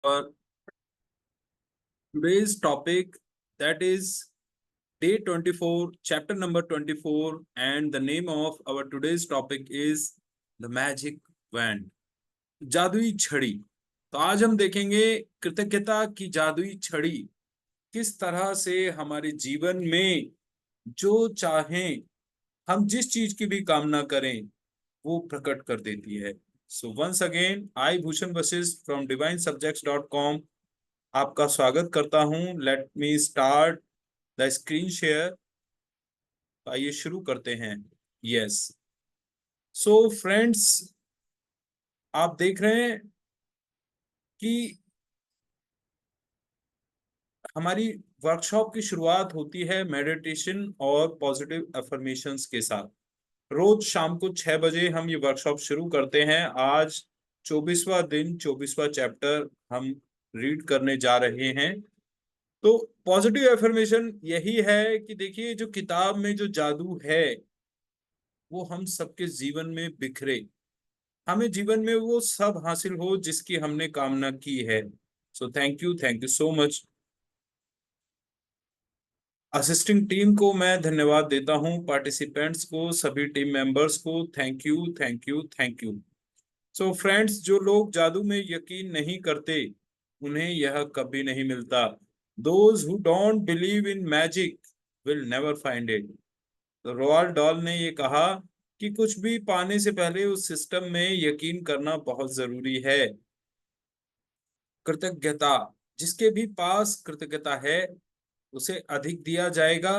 our today's topic, that is day 24, chapter number 24, and the name of our today's topic is the magic wand, जादुई छड़ी। तो आज हम देखेंगे कृतज्ञता की जादुई छड़ी किस तरह से हमारे जीवन में जो चाहें, हम जिस चीज की भी कामना करें वो प्रकट कर देती है। So once again I Bhushan Vashisht from divinesubjects.com आपका स्वागत करता हूं। Let me start the screen share. आइए शुरू करते हैं। यस, सो फ्रेंड्स, आप देख रहे हैं कि हमारी वर्कशॉप की शुरुआत होती है मेडिटेशन और पॉजिटिव अफर्मेशंस के साथ। रोज शाम को 6 बजे हम ये वर्कशॉप शुरू करते हैं। आज 24वां दिन, 24वां चैप्टर हम रीड करने जा रहे हैं। तो पॉजिटिव एफर्मेशन यही है कि देखिए, जो किताब में जो जादू है वो हम सबके जीवन में बिखरे, हमें जीवन में वो सब हासिल हो जिसकी हमने कामना की है। So thank you so much. Assisting team को मैं धन्यवाद देता हूं, पार्टिसिपेंट्स को, सभी टीम मेंबर्स को थैंक यू। सो फ्रेंड्स, जो लोग जादू में यकीन नहीं करते उन्हें यह कभी नहीं मिलता। Those who don't believe in magic will never find it. तो रोआल्ड डॉल ने ये कहा कि कुछ भी पाने से पहले उस सिस्टम में यकीन करना बहुत जरूरी है। कृतज्ञता, जिसके भी पास कृतज्ञता है उसे अधिक दिया जाएगा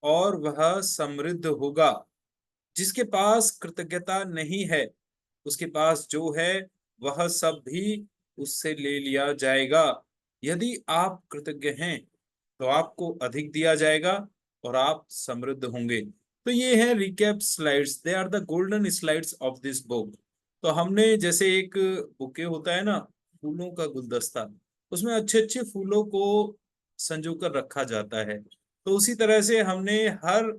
और वह समृद्ध होगा। जिसके पास कृतज्ञता नहीं है उसके पास जो है वह सब भी उससे ले लिया जाएगा। यदि आप कृतज्ञ हैं तो आपको अधिक दिया जाएगा और आप समृद्ध होंगे। तो ये है recap slides, they are the golden slides of this book. तो हमने जैसे एक बुके होता है ना, फूलों का गुलदस्ता, उसमें अच्छे अच्छे फूलों को संजो कर रखा जाता है। तो उसी तरह से हमने हर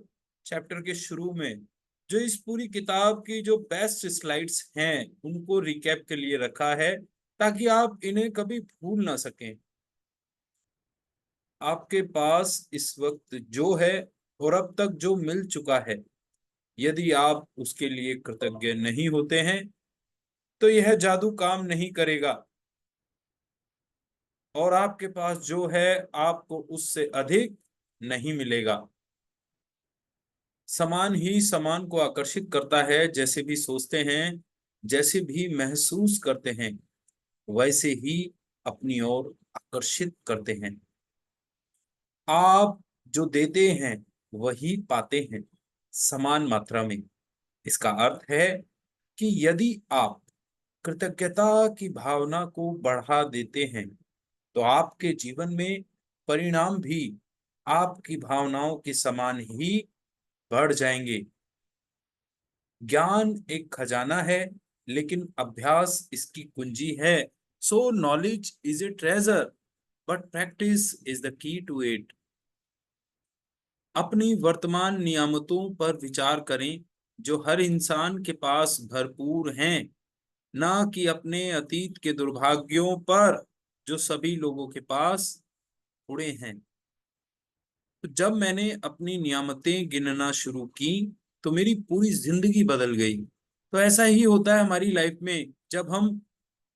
चैप्टर के शुरू में जो इस पूरी किताब की जो बेस्ट स्लाइड्स हैं उनको रिकैप के लिए रखा है, ताकि आप इन्हें कभी भूल ना सकें। आपके पास इस वक्त जो है और अब तक जो मिल चुका है, यदि आप उसके लिए कृतज्ञ नहीं होते हैं तो यह जादू काम नहीं करेगा और आपके पास जो है आपको उससे अधिक नहीं मिलेगा। समान ही समान को आकर्षित करता है। जैसे भी सोचते हैं, जैसे भी महसूस करते हैं, वैसे ही अपनी ओर आकर्षित करते हैं। आप जो देते हैं वही पाते हैं, समान मात्रा में। इसका अर्थ है कि यदि आप कृतज्ञता की भावना को बढ़ा देते हैं तो आपके जीवन में परिणाम भी आपकी भावनाओं के समान ही बढ़ जाएंगे। ज्ञान एक खजाना है लेकिन अभ्यास इसकी कुंजी है। So knowledge is a treasure but practice is the key to it. अपनी वर्तमान नियामतों पर विचार करें जो हर इंसान के पास भरपूर हैं, ना कि अपने अतीत के दुर्भाग्यों पर जो सभी लोगों के पास थोड़े हैं। तो जब मैंने अपनी नियामतें गिनना शुरू की तो मेरी पूरी जिंदगी बदल गई। तो ऐसा ही होता है हमारी लाइफ में, जब हम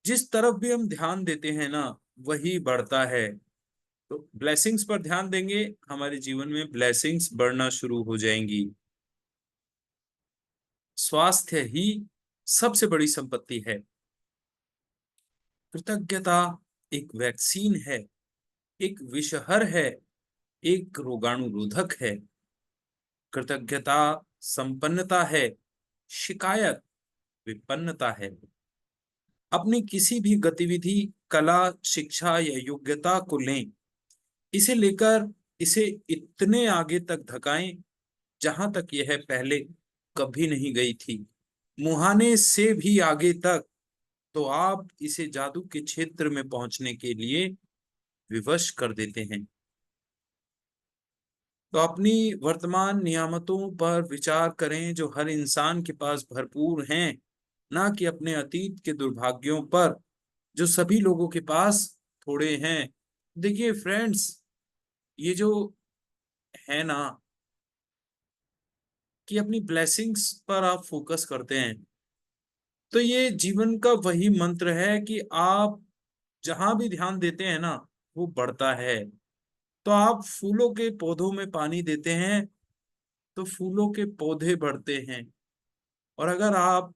जिस तरफ भी हम ध्यान देते हैं ना वही बढ़ता है। तो ब्लेसिंग्स पर ध्यान देंगे, हमारे जीवन में ब्लेसिंग्स बढ़ना शुरू हो जाएंगी। स्वास्थ्य ही सबसे बड़ी संपत्ति है। कृतज्ञता एक वैक्सीन है, एक विषहर है, एक रोगाणुरोधक है। कृतज्ञता संपन्नता है, शिकायत विपन्नता है। अपनी किसी भी गतिविधि, कला, शिक्षा या योग्यता को लें, इसे लेकर इसे इतने आगे तक धकाएं जहां तक यह पहले कभी नहीं गई थी, मुहाने से भी आगे तक। तो आप इसे जादू के क्षेत्र में पहुंचने के लिए विवश कर देते हैं। तो अपनी वर्तमान नियामतों पर विचार करें जो हर इंसान के पास भरपूर हैं, ना कि अपने अतीत के दुर्भाग्यों पर जो सभी लोगों के पास थोड़े हैं। देखिए फ्रेंड्स, ये जो है ना कि अपनी ब्लेसिंग्स पर आप फोकस करते हैं, तो ये जीवन का वही मंत्र है कि आप जहां भी ध्यान देते हैं ना, वो बढ़ता है। तो आप फूलों के पौधों में पानी देते हैं तो फूलों के पौधे बढ़ते हैं, और अगर आप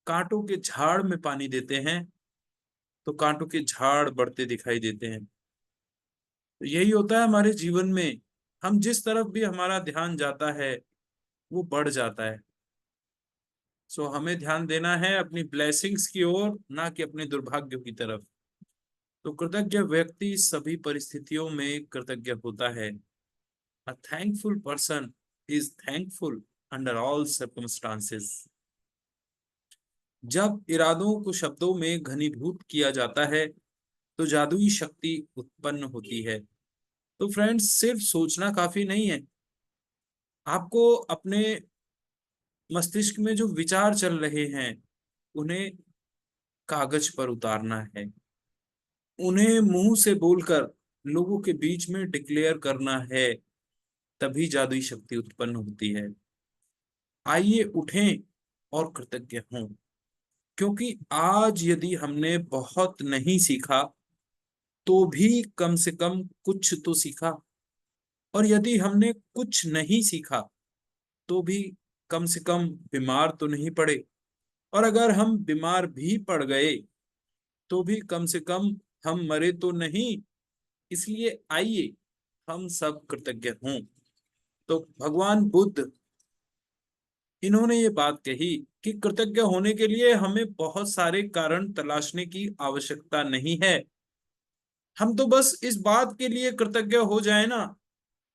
कांटों के झाड़ में पानी देते हैं तो कांटों के झाड़ बढ़ते दिखाई देते हैं। तो यही होता है हमारे जीवन में, हम जिस तरफ भी हमारा ध्यान जाता है वो बढ़ जाता है। सो हमें ध्यान देना है अपनी ब्लेसिंग्स की ओर, ना कि अपने दुर्भाग्यों की तरफ। तो कृतज्ञ व्यक्ति सभी परिस्थितियों में कृतज्ञ होता है। A thankful person is thankful under all circumstances. जब इरादों को शब्दों में घनीभूत किया जाता है तो जादुई शक्ति उत्पन्न होती है। तो फ्रेंड्स, सिर्फ सोचना काफी नहीं है, आपको अपने मस्तिष्क में जो विचार चल रहे हैं उन्हें कागज पर उतारना है, उन्हें मुंह से बोलकर लोगों के बीच में डिक्लेयर करना है, तभी जादुई शक्ति उत्पन्न होती है। आइए उठें और कृतज्ञ हों, क्योंकि आज यदि हमने बहुत नहीं सीखा तो भी कम से कम कुछ तो सीखा, और यदि हमने कुछ नहीं सीखा तो भी कम से कम बीमार तो नहीं पड़े, और अगर हम बीमार भी पड़ गए तो भी कम से कम हम मरे तो नहीं। इसलिए आइए हम सब कृतज्ञ हों। तो भगवान बुद्ध, इन्होंने ये बात कही कि कृतज्ञ होने के लिए हमें बहुत सारे कारण तलाशने की आवश्यकता नहीं है। हम तो बस इस बात के लिए कृतज्ञ हो जाए ना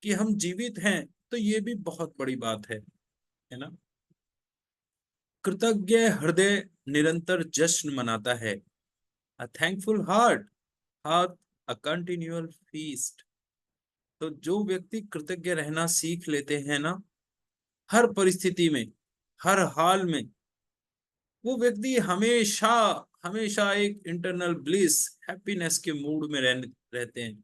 कि हम जीवित हैं, तो ये भी बहुत बड़ी बात है ना। कृतज्ञ हृदय निरंतर जश्न मनाता है। अ थैंकफुल हार्ट हाथ अ कंटिन्यूअल फीस्ट। तो जो व्यक्ति कृतज्ञ रहना सीख लेते हैं ना, हर परिस्थिति में, हर हाल में, वो व्यक्ति हमेशा हमेशा एक इंटरनल ब्लिस, हैप्पीनेस के मूड में रहते हैं।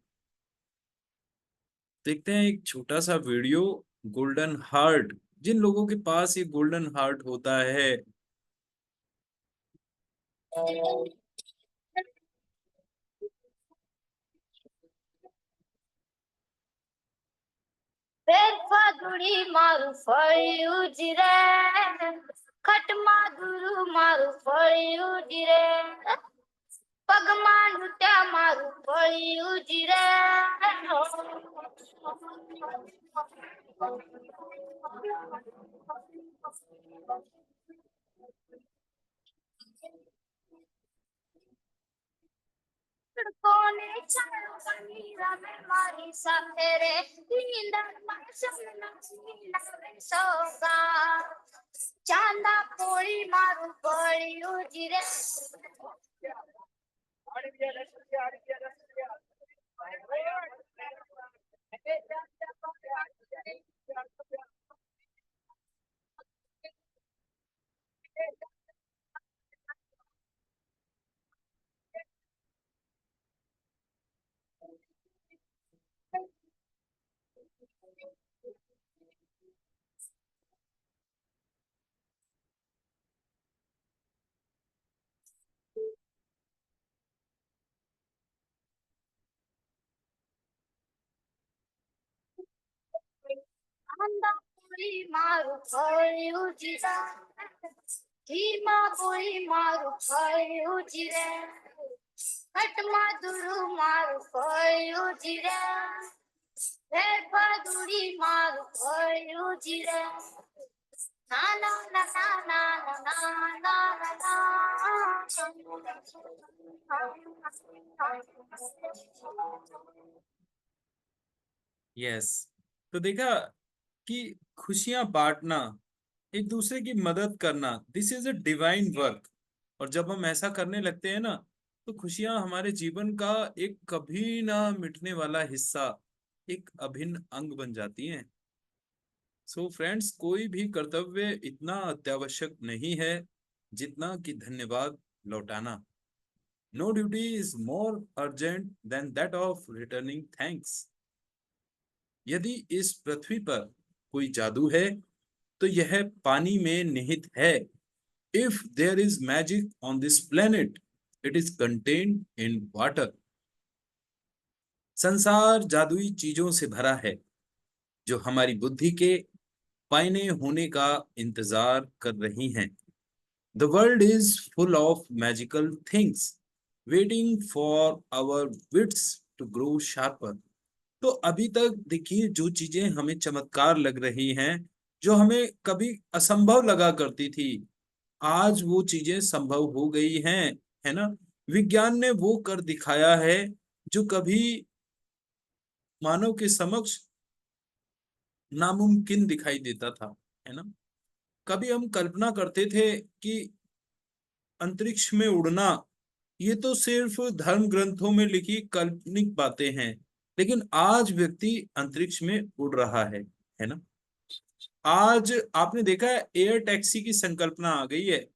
देखते हैं एक छोटा सा वीडियो, गोल्डन हार्ट। जिन लोगों के पास ये गोल्डन हार्ट होता है, બેરફાદુડી મારું ફળિયું જ રે ખટમાં ગુરુ મારું ફળિયું જ રે પગમાં લૂટ્યા મારું ફળિયું જ રે કોને ચાલો પનીરા મે મારી સાથે રે નીંદરમાં સપના નીંદરે સોગા ચાંદા પોળી મારું ફળિયું જ રે ચાંદા પોળી મારું ફળિયું જ રે ધીમા પોળી મારું ફળિયું જ રે ખટમાં દુરુ મારું ફળિયું જ રે બેરફાદુડી મારું ફળિયું જ રે ના ના ના ના ના ના ના ના यस। तो देखा कि खुशियां बांटना, एक दूसरे की मदद करना, this is a divine work. और जब हम ऐसा करने लगते हैं ना, तो खुशियां हमारे जीवन का एक कभी ना मिटने वाला हिस्सा, एक अभिन्न अंग बन जाती हैं। सो फ्रेंड्स, कोई भी कर्तव्य इतना अत्यावश्यक नहीं है जितना कि धन्यवाद लौटाना। No duty is more urgent than that of returning thanks. यदि इस पृथ्वी पर कोई जादू है तो यह पानी में निहित है. If there is magic on this planet, it is contained in water. संसार जादुई चीजों से भरा है जो हमारी बुद्धि के पाइने होने का इंतजार कर रही हैं. The world is full of magical things waiting for our wits to grow sharper. तो अभी तक देखिए जो चीजें हमें चमत्कार लग रही हैं, जो हमें कभी असंभव लगा करती थी, आज वो चीजें संभव हो गई हैं, है ना. विज्ञान ने वो कर दिखाया है जो कभी मानव के समक्ष नामुमकिन दिखाई देता था, है ना. कभी हम कल्पना करते थे कि अंतरिक्ष में उड़ना ये तो सिर्फ धर्म ग्रंथों में लिखी काल्पनिक बातें हैं, लेकिन आज व्यक्ति अंतरिक्ष में उड़ रहा है ना. आज आपने देखा है एयर टैक्सी की संकल्पना आ गई है.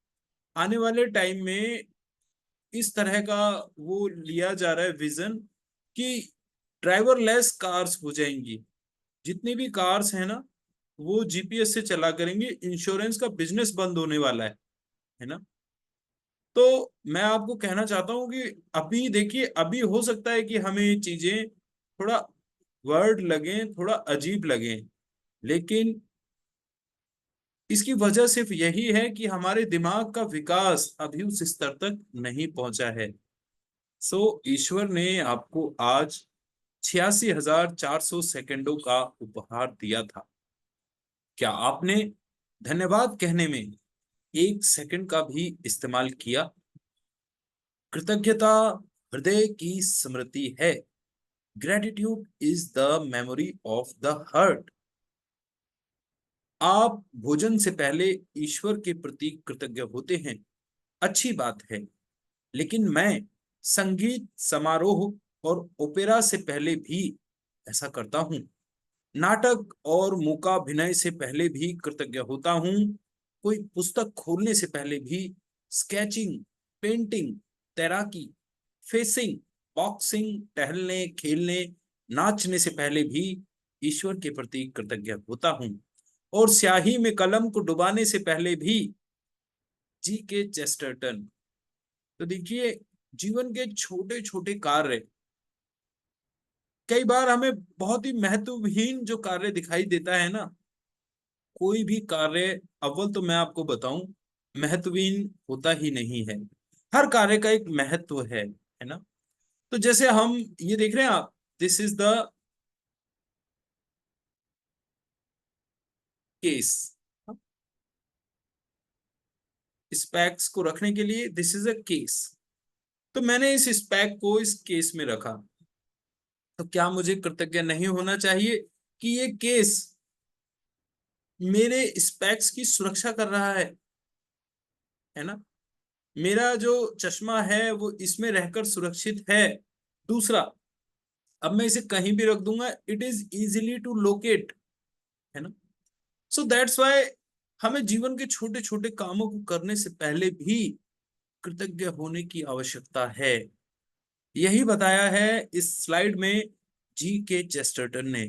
आने वाले टाइम में इस तरह का वो लिया जा रहा है विजन कि ड्राइवरलेस कार्स हो जाएंगी. जितनी भी कार्स है ना वो जीपीएस से चला करेंगे. इंश्योरेंस का बिजनेस बंद होने वाला है ना. तो मैं आपको कहना चाहता हूं कि अभी देखिए, अभी हो सकता है कि हमें ये चीजें थोड़ा वर्ड लगे, थोड़ा अजीब लगे, लेकिन इसकी वजह सिर्फ यही है कि हमारे दिमाग का विकास अभी उस स्तर तक नहीं पहुंचा है. सो ईश्वर ने आपको आज 86,400 सेकंडों का उपहार दिया था. क्या आपने धन्यवाद कहने में 1 सेकंड का भी इस्तेमाल किया? कृतज्ञता हृदय की स्मृति है. Gratitude is the memory of the heart. आप भोजन से पहले ईश्वर के प्रति कृतज्ञ होते हैं, अच्छी बात है, लेकिन मैं संगीत समारोह और ओपेरा से पहले भी ऐसा करता हूं. नाटक और मूकाभिनय से पहले भी कृतज्ञ होता हूं. कोई पुस्तक खोलने से पहले भी, स्केचिंग, पेंटिंग, तैराकी, फेसिंग, बॉक्सिंग, टहलने, खेलने, नाचने से पहले भी ईश्वर के प्रति कृतज्ञ होता हूं. और स्याही में कलम को डुबाने से पहले भी. जी के चेस्टरटन. तो देखिए जीवन के छोटे छोटे कार्य कई बार हमें बहुत ही महत्वहीन जो कार्य दिखाई देता है ना, कोई भी कार्य अव्वल तो मैं आपको बताऊं महत्वहीन होता ही नहीं है. हर कार्य का एक महत्व है ना. तो जैसे हम ये देख रहे हैं आप, this is the case. Specs को रखने के लिए दिस इज अ केस. तो मैंने इस स्पैक को इस केस में रखा, तो क्या मुझे कृतज्ञ नहीं होना चाहिए कि ये केस मेरे स्पैक्स की सुरक्षा कर रहा है ना. मेरा जो चश्मा है वो इसमें रहकर सुरक्षित है. दूसरा, अब मैं इसे कहीं भी रख दूंगा, it is easily to locate, है ना. सो दैट्स व्हाई हमें जीवन के छोटे छोटे कामों को करने से पहले भी कृतज्ञ होने की आवश्यकता है. यही बताया है इस स्लाइड में जी के चेस्टरटन ने.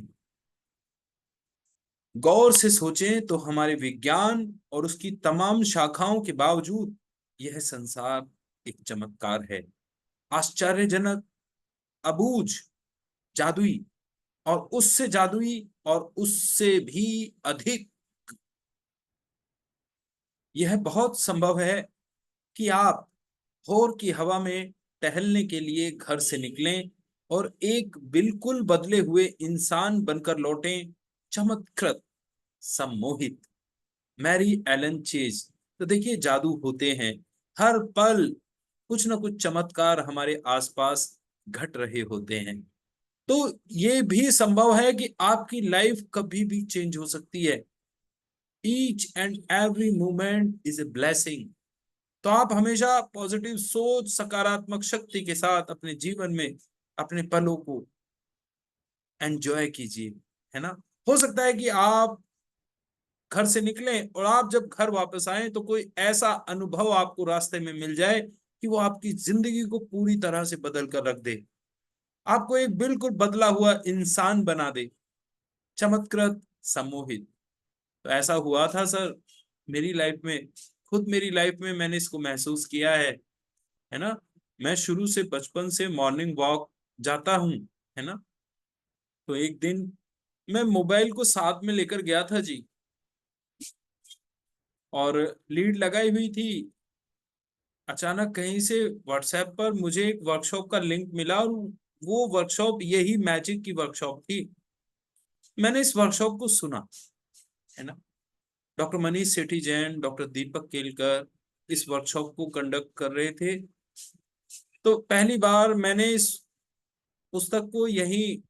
गौर से सोचें तो हमारे विज्ञान और उसकी तमाम शाखाओं के बावजूद यह संसार एक चमत्कार है. आश्चर्यजनक, अबूझ, जादुई, और उससे जादुई, और उससे भी अधिक. यह बहुत संभव है कि आप भोर की हवा में टहलने के लिए घर से निकलें और एक बिल्कुल बदले हुए इंसान बनकर लौटें. चमत्कृत, सम्मोहित. Mary Allen Chase. तो देखिए जादू होते हैं हर पल. कुछ ना कुछ चमत्कार हमारे आसपास घट रहे होते हैं. तो ये भी संभव है कि आपकी लाइफ कभी भी चेंज हो सकती है. Each and every moment is a blessing. तो आप हमेशा पॉजिटिव सोच, सकारात्मक शक्ति के साथ अपने जीवन में अपने पलों को एंजॉय कीजिए, है ना. हो सकता है कि आप घर से निकलें और आप जब घर वापस आए तो कोई ऐसा अनुभव आपको रास्ते में मिल जाए कि वो आपकी जिंदगी को पूरी तरह से बदल कर रख दे, आपको एक बिल्कुल बदला हुआ इंसान बना दे, चमत्कृत, सम्मोहित। तो ऐसा हुआ था सर मेरी लाइफ में, खुद मेरी लाइफ में मैंने इसको महसूस किया है ना। मैं शुरू से बचपन से मॉर्निंग वॉक जाता हूँ, है ना। तो एक दिन मैं मोबाइल को साथ में लेकर गया था जी, और लीड लगाई हुई थी। अचानक कहीं से व्हाट्सएप पर मुझे एक वर्कशॉप का लिंक मिला, और वो वर्कशॉप यही मैजिक की वर्कशॉप थी। मैंने इस वर्कशॉप को सुना, है ना। डॉक्टर मनीष सेठी जैन, डॉक्टर दीपक केलकर इस वर्कशॉप को कंडक्ट कर रहे थे। तो पहली बार मैंने इस पुस्तक को यही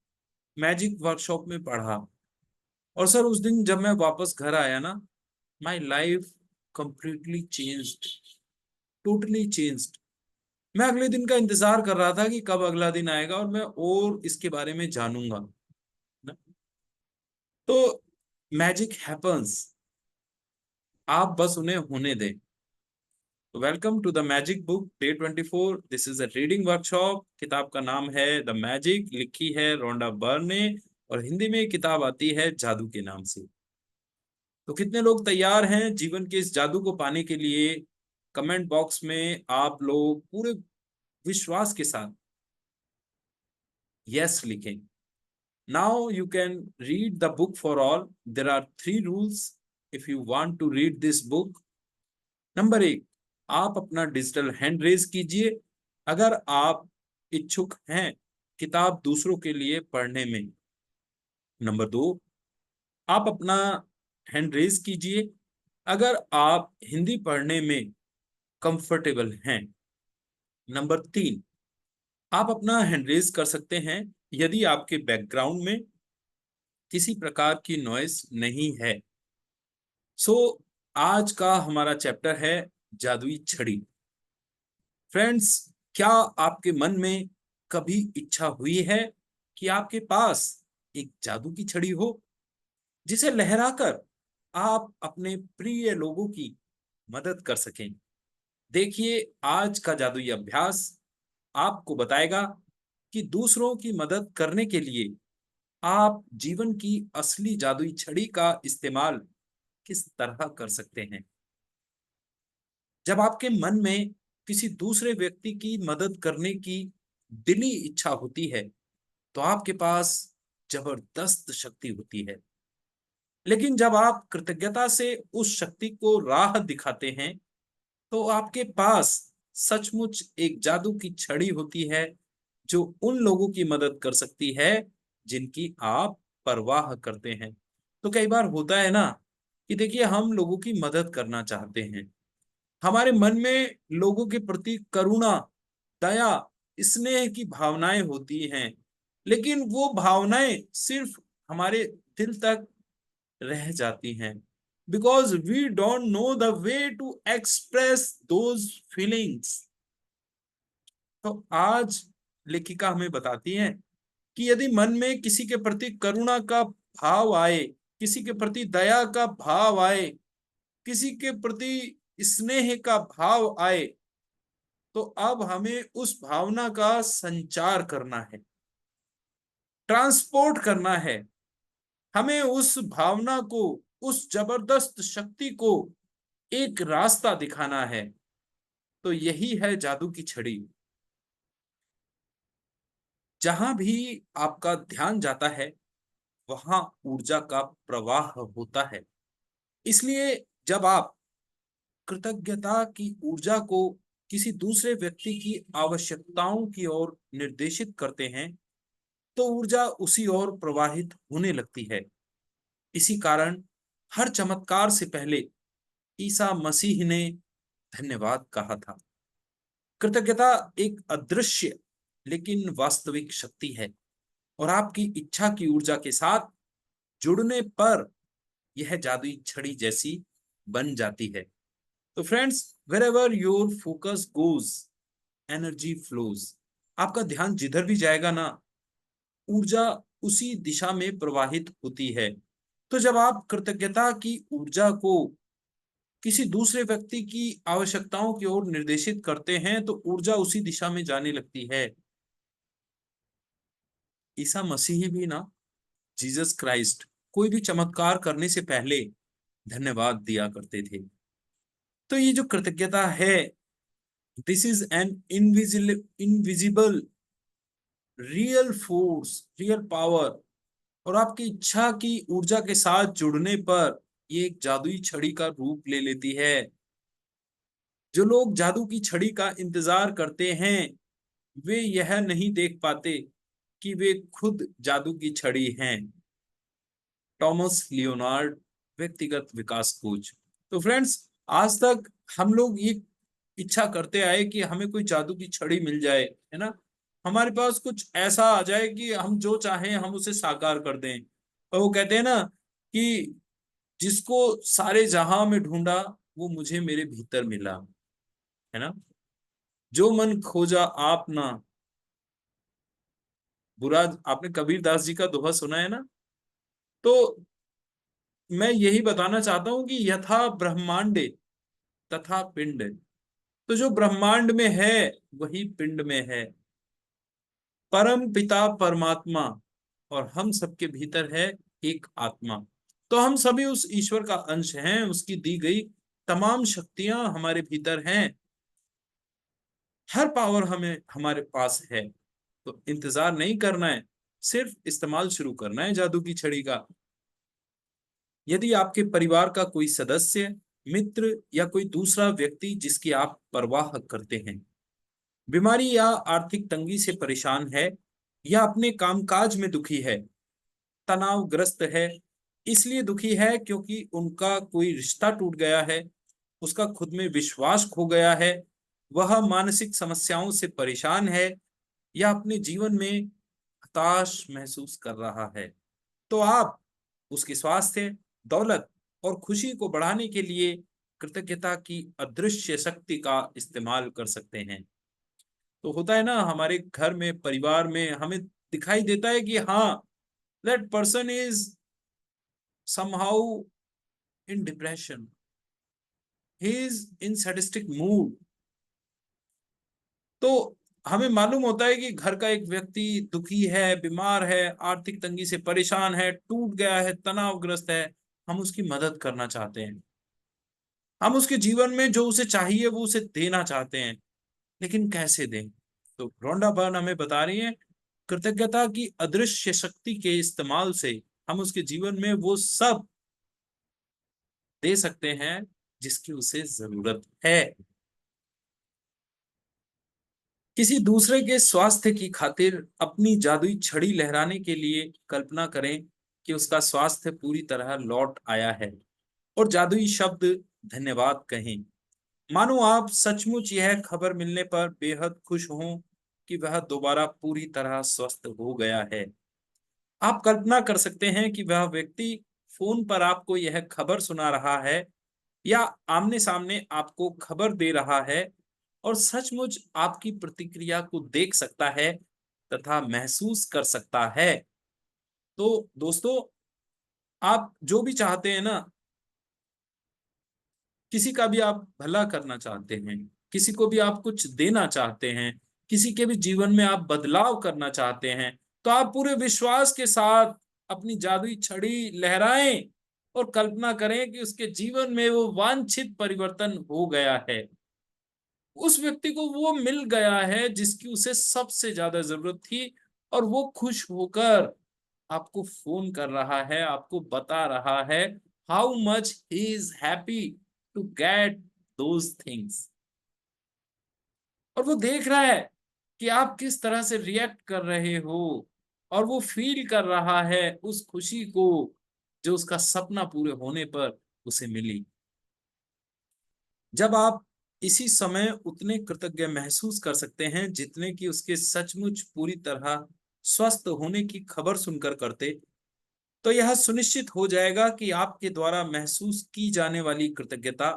मैजिक वर्कशॉप में पढ़ा। और सर उस दिन जब मैं वापस घर आया ना, my life completely changed, totally changed. मैं अगले दिन का इंतजार कर रहा था कि कब अगला दिन आएगा और मैं और इसके बारे में जानूंगा ना? तो मैजिक हैपन्स, आप बस उन्हें होने दें। Welcome to the magic book day 24। This is a reading workshop. किताब का नाम है द मैजिक, लिखी है रोंडा बर्न ने, और हिंदी में किताब आती है जादू के नाम से। तो कितने लोग तैयार हैं जीवन के इस जादू को पाने के लिए? कमेंट बॉक्स में आप लोग पूरे विश्वास के साथ यस लिखें। Now you can read the book for all. There are 3 rules if you want to read this book. Number 1, आप अपना डिजिटल हैंड रेज कीजिए अगर आप इच्छुक हैं किताब दूसरों के लिए पढ़ने में। नंबर 2, आप अपना हैंड रेज कीजिए अगर आप हिंदी पढ़ने में कंफर्टेबल हैं। नंबर 3, आप अपना हैंड रेज कर सकते हैं यदि आपके बैकग्राउंड में किसी प्रकार की नॉइस नहीं है। सो आज का हमारा चैप्टर है जादुई छड़ी। फ्रेंड्स, क्या आपके मन में कभी इच्छा हुई है कि आपके पास एक जादू की छड़ी हो जिसे लहराकर आप अपने प्रिय लोगों की मदद कर सकें? देखिए, आज का जादुई अभ्यास आपको बताएगा कि दूसरों की मदद करने के लिए आप जीवन की असली जादुई छड़ी का इस्तेमाल किस तरह कर सकते हैं। जब आपके मन में किसी दूसरे व्यक्ति की मदद करने की दिली इच्छा होती है तो आपके पास जबरदस्त शक्ति होती है। लेकिन जब आप कृतज्ञता से उस शक्ति को राह दिखाते हैं तो आपके पास सचमुच एक जादू की छड़ी होती है जो उन लोगों की मदद कर सकती है जिनकी आप परवाह करते हैं। तो कई बार होता है ना कि देखिए, हम लोगों की मदद करना चाहते हैं, हमारे मन में लोगों के प्रति करुणा, दया, स्नेह की भावनाएं होती हैं, लेकिन वो भावनाएं सिर्फ हमारे दिल तक रह जाती हैं, because we don't know the way to express those feelings. तो आज लेखिका हमें बताती हैं कि यदि मन में किसी के प्रति करुणा का भाव आए, किसी के प्रति दया का भाव आए, किसी के प्रति स्नेह का भाव आए, तो अब हमें उस भावना का संचार करना है, ट्रांसपोर्ट करना है। हमें उस भावना को, उस जबरदस्त शक्ति को एक रास्ता दिखाना है। तो यही है जादू की छड़ी। जहां भी आपका ध्यान जाता है वहां ऊर्जा का प्रवाह होता है। इसलिए जब आप कृतज्ञता की ऊर्जा को किसी दूसरे व्यक्ति की आवश्यकताओं की ओर निर्देशित करते हैं तो ऊर्जा उसी ओर प्रवाहित होने लगती है। इसी कारण हर चमत्कार से पहले ईसा मसीह ने धन्यवाद कहा था। कृतज्ञता एक अदृश्य लेकिन वास्तविक शक्ति है, और आपकी इच्छा की ऊर्जा के साथ जुड़ने पर यह जादुई छड़ी जैसी बन जाती है। तो friends, wherever your focus goes energy flows. आपका ध्यान जिधर भी जाएगा ना, ऊर्जा उसी दिशा में प्रवाहित होती है। तो जब आप कृतज्ञता की ऊर्जा को किसी दूसरे व्यक्ति की आवश्यकताओं की ओर निर्देशित करते हैं तो ऊर्जा उसी दिशा में जाने लगती है। ईसा मसीह भी ना, जीसस क्राइस्ट, कोई भी चमत्कार करने से पहले धन्यवाद दिया करते थे। तो ये जो कृतज्ञता है, this is an invisible real force, real power, और आपकी इच्छा की ऊर्जा के साथ जुड़ने पर ये एक जादुई छड़ी का रूप ले लेती है। जो लोग जादू की छड़ी का इंतजार करते हैं वे यह नहीं देख पाते कि वे खुद जादू की छड़ी हैं। टॉमस लियोनार्ड, व्यक्तिगत विकास कोच। तो फ्रेंड्स, आज तक हम लोग ये इच्छा करते आए कि हमें कोई जादू की छड़ी मिल जाए, है ना, हमारे पास कुछ ऐसा आ जाए कि हम जो चाहें हम उसे साकार कर दें। और वो कहते हैं ना कि जिसको सारे जहां में ढूंढा वो मुझे मेरे भीतर मिला, है ना, जो मन खोजा आप ना बुरा। आपने कबीर दास जी का दोहा सुना है ना। तो मैं यही बताना चाहता हूं कि यथा ब्रह्मांडे तथा पिंड, तो जो ब्रह्मांड में है वही पिंड में है। परम पिता परमात्मा, और हम सबके भीतर है एक आत्मा। तो हम सभी उस ईश्वर का अंश हैं, उसकी दी गई तमाम शक्तियां हमारे भीतर हैं। हर पावर हमें हमारे पास है। तो इंतजार नहीं करना है, सिर्फ इस्तेमाल शुरू करना है जादू की छड़ी का। यदि आपके परिवार का कोई सदस्य, मित्र या कोई दूसरा व्यक्ति जिसकी आप परवाह करते हैं बीमारी या आर्थिक तंगी से परेशान है, या अपने कामकाज में दुखी है, तनावग्रस्त है, इसलिए दुखी है क्योंकि उनका कोई रिश्ता टूट गया है, उसका खुद में विश्वास खो गया है, वह मानसिक समस्याओं से परेशान है, या अपने जीवन में हताश महसूस कर रहा है, तो आप उसके स्वास्थ्य, दौलत और खुशी को बढ़ाने के लिए कृतज्ञता की अदृश्य शक्ति का इस्तेमाल कर सकते हैं। तो होता है ना, हमारे घर में, परिवार में हमें दिखाई देता है कि हाँ, that person is somehow in depression, he is in sadistic mood. तो हमें मालूम होता है कि घर का एक व्यक्ति दुखी है, बीमार है, आर्थिक तंगी से परेशान है, टूट गया है, तनावग्रस्त है। हम उसकी मदद करना चाहते हैं, हम उसके जीवन में जो उसे चाहिए वो उसे देना चाहते हैं, लेकिन कैसे दें? तो रोंडा बर्न हमें बता रही है, कृतज्ञता की अदृश्य शक्ति के इस्तेमाल से हम उसके जीवन में वो सब दे सकते हैं जिसकी उसे जरूरत है। किसी दूसरे के स्वास्थ्य की खातिर अपनी जादुई छड़ी लहराने के लिए कल्पना करें कि उसका स्वास्थ्य पूरी तरह लौट आया है, और जादुई शब्द धन्यवाद कहें। मानो आप सचमुच यह खबर मिलने पर बेहद खुश हों कि वह दोबारा पूरी तरह स्वस्थ हो गया है। आप कल्पना कर सकते हैं कि वह व्यक्ति फोन पर आपको यह खबर सुना रहा है, या आमने सामने आपको खबर दे रहा है, और सचमुच आपकी प्रतिक्रिया को देख सकता है तथा महसूस कर सकता है। तो दोस्तों, आप जो भी चाहते हैं ना, किसी का भी आप भला करना चाहते हैं, किसी को भी आप कुछ देना चाहते हैं, किसी के भी जीवन में आप बदलाव करना चाहते हैं, तो आप पूरे विश्वास के साथ अपनी जादुई छड़ी लहराएं और कल्पना करें कि उसके जीवन में वो वांछित परिवर्तन हो गया है। उस व्यक्ति को वो मिल गया है जिसकी उसे सबसे ज्यादा जरूरत थी, और वो खुश होकर आपको फोन कर रहा है, आपको बता रहा है how much he is happy to get those things. और वो देख रहा है कि आप किस तरह से रिएक्ट कर रहे हो, और वो फील कर रहा है उस खुशी को जो उसका सपना पूरे होने पर उसे मिली। जब आप इसी समय उतने कृतज्ञ महसूस कर सकते हैं जितने कि उसके सचमुच पूरी तरह स्वस्थ होने की खबर सुनकर करते, तो यह सुनिश्चित हो जाएगा कि आपके द्वारा महसूस की जाने वाली कृतज्ञता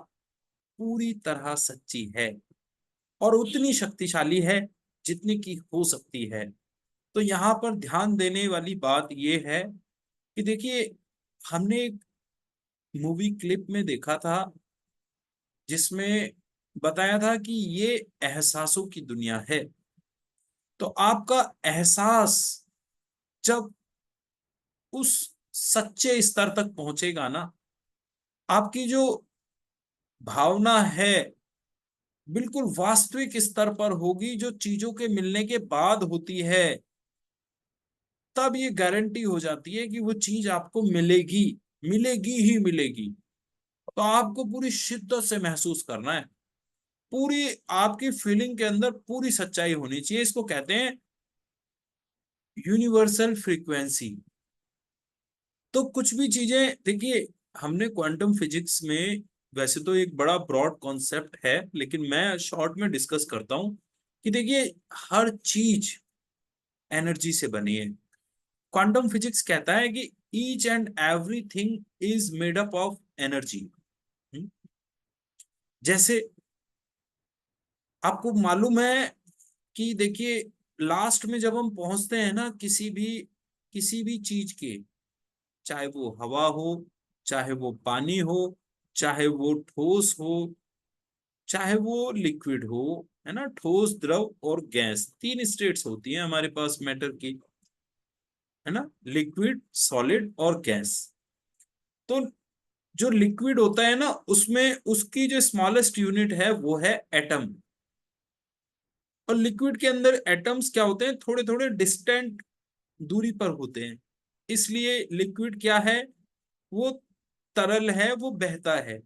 पूरी तरह सच्ची है और उतनी शक्तिशाली है जितनी की हो सकती है। तो यहाँ पर ध्यान देने वाली बात यह है कि देखिए, हमने एक मूवी क्लिप में देखा था जिसमें बताया था कि ये एहसासों की दुनिया है। तो आपका एहसास जब उस सच्चे स्तर तक पहुंचेगा ना, आपकी जो भावना है बिल्कुल वास्तविक स्तर पर होगी, जो चीजों के मिलने के बाद होती है, तब ये गारंटी हो जाती है कि वो चीज आपको मिलेगी, मिलेगी ही मिलेगी। तो आपको पूरी शिद्दत से महसूस करना है, पूरी आपकी फीलिंग के अंदर पूरी सच्चाई होनी चाहिए। इसको कहते हैं यूनिवर्सल फ्रीक्वेंसी। तो कुछ भी चीजें देखिए, हमने क्वांटम फिजिक्स में, वैसे तो एक बड़ा ब्रॉड कॉन्सेप्ट है, लेकिन मैं शॉर्ट में डिस्कस करता हूं कि देखिए, हर चीज एनर्जी से बनी है। क्वांटम फिजिक्स कहता है कि each and everything is made up of energy. जैसे आपको मालूम है कि देखिए, लास्ट में जब हम पहुंचते हैं ना किसी भी चीज के, चाहे वो हवा हो, चाहे वो पानी हो, चाहे वो ठोस हो, चाहे वो लिक्विड हो, है ना, ठोस, द्रव और गैस, तीन स्टेट्स होती हैं हमारे पास मैटर की, है ना, लिक्विड, सॉलिड और गैस। तो जो लिक्विड होता है ना, उसमें उसकी जो स्मॉलेस्ट यूनिट है वो है एटम। और लिक्विड के अंदर एटम्स क्या होते हैं, थोड़े थोड़े डिस्टेंट दूरी पर होते हैं, इसलिए लिक्विड क्या है, वो तरल है, वो बहता है।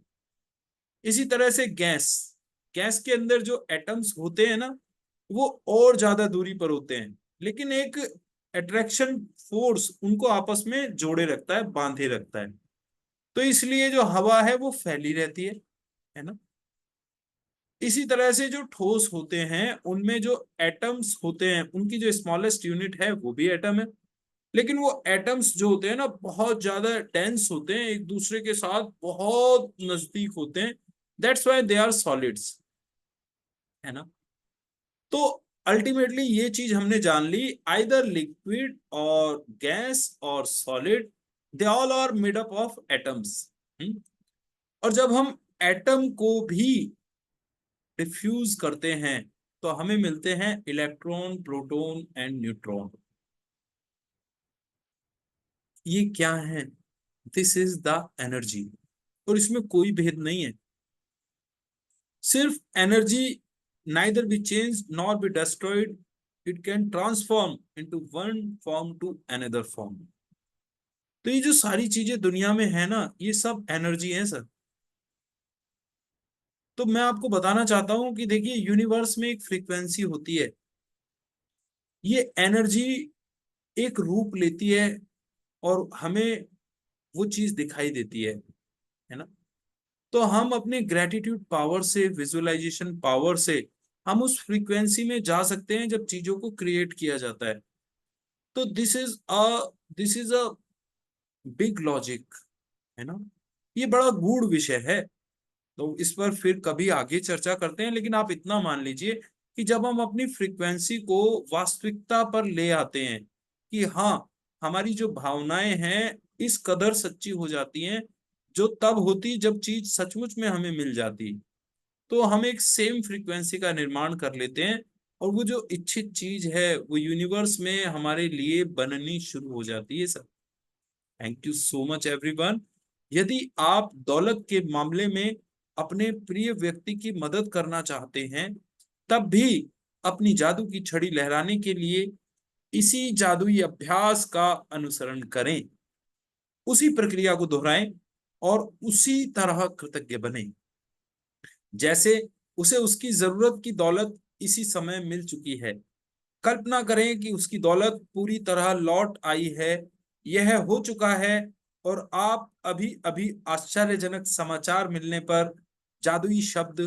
इसी तरह से गैस, गैस के अंदर जो एटम्स होते हैं ना, वो और ज्यादा दूरी पर होते हैं, लेकिन एक अट्रैक्शन फोर्स उनको आपस में जोड़े रखता है, बांधे रखता है। तो इसलिए जो हवा है वो फैली रहती है ना। इसी तरह से जो ठोस होते हैं उनमें जो एटम्स होते हैं, उनकी जो स्मॉलेस्ट यूनिट है वो भी एटम है, लेकिन वो एटम्स जो होते हैं ना, बहुत ज्यादा डेंस होते हैं, एक दूसरे के साथ बहुत नजदीक होते हैं। That's why they are solids, है ना। तो अल्टीमेटली ये चीज हमने जान ली, आइदर लिक्विड और गैस और solid, they all are made up of atoms. और जब हम एटम को भी डिफ्यूज करते हैं, तो हमें मिलते हैं इलेक्ट्रॉन, प्रोटॉन एंड न्यूट्रॉन। ये क्या है? This is the energy. और इसमें कोई भेद नहीं है, सिर्फ energy neither be change nor be destroyed, it can transform into one form to another form. तो ये जो सारी चीजें दुनिया में है ना, ये सब एनर्जी है सर। तो मैं आपको बताना चाहता हूं कि देखिए, यूनिवर्स में एक फ्रीक्वेंसी होती है, ये एनर्जी एक रूप लेती है और हमें वो चीज दिखाई देती है ना। तो हम अपने ग्रेटिट्यूड पावर से, विजुअलाइजेशन पावर से, हम उस फ्रीक्वेंसी में जा सकते हैं जब चीजों को क्रिएट किया जाता है। तो this is a big logic, है ना। ये बड़ा गूढ़ विषय है, तो इस पर फिर कभी आगे चर्चा करते हैं, लेकिन आप इतना मान लीजिए कि जब हम अपनी फ्रीक्वेंसी को वास्तविकता पर ले आते हैं कि हाँ, हमारी जो भावनाएं हैं इस कदर सच्ची हो जाती हैं, जो तब होती जब चीज सचमुच में हमें मिल जाती, तो हम एक सेम फ्रीक्वेंसी का निर्माण कर लेते हैं, और वो जो इच्छित चीज है वो यूनिवर्स में हमारे लिए बननी शुरू हो जाती है सब। Thank you so much everyone. यदि आप दौलत के मामले में अपने प्रिय व्यक्ति की मदद करना चाहते हैं, तब भी अपनी जादू की छड़ी लहराने के लिए इसी जादुई अभ्यास का अनुसरण करें, उसी प्रक्रिया को दोहराएं और उसी तरह कृतज्ञ बने जैसे उसे उसकी जरूरत की दौलत इसी समय मिल चुकी है। कल्पना करें कि उसकी दौलत पूरी तरह लौट आई है, यह हो चुका है, और आप अभी अभी आश्चर्यजनक समाचार मिलने पर जादुई शब्द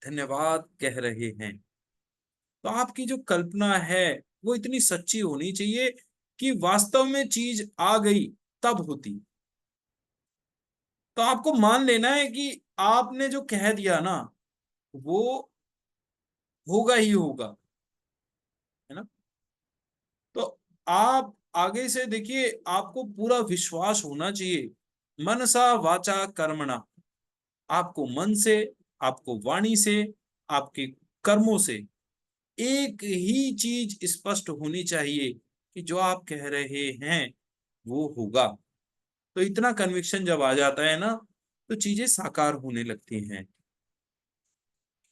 धन्यवाद कह रहे हैं। तो आपकी जो कल्पना है वो इतनी सच्ची होनी चाहिए कि वास्तव में चीज आ गई तब होती। तो आपको मान लेना है कि आपने जो कह दिया ना, वो होगा ही होगा, है ना। तो आप आगे से देखिए, आपको पूरा विश्वास होना चाहिए, मनसा वाचा कर्मणा। आपको मन से आपको वाणी से, आपके कर्मों से एक ही चीज स्पष्ट होनी चाहिए कि जो आप कह रहे हैं वो होगा। तो इतना कन्विक्शन जब आ जाता है ना, तो चीजें साकार होने लगती हैं।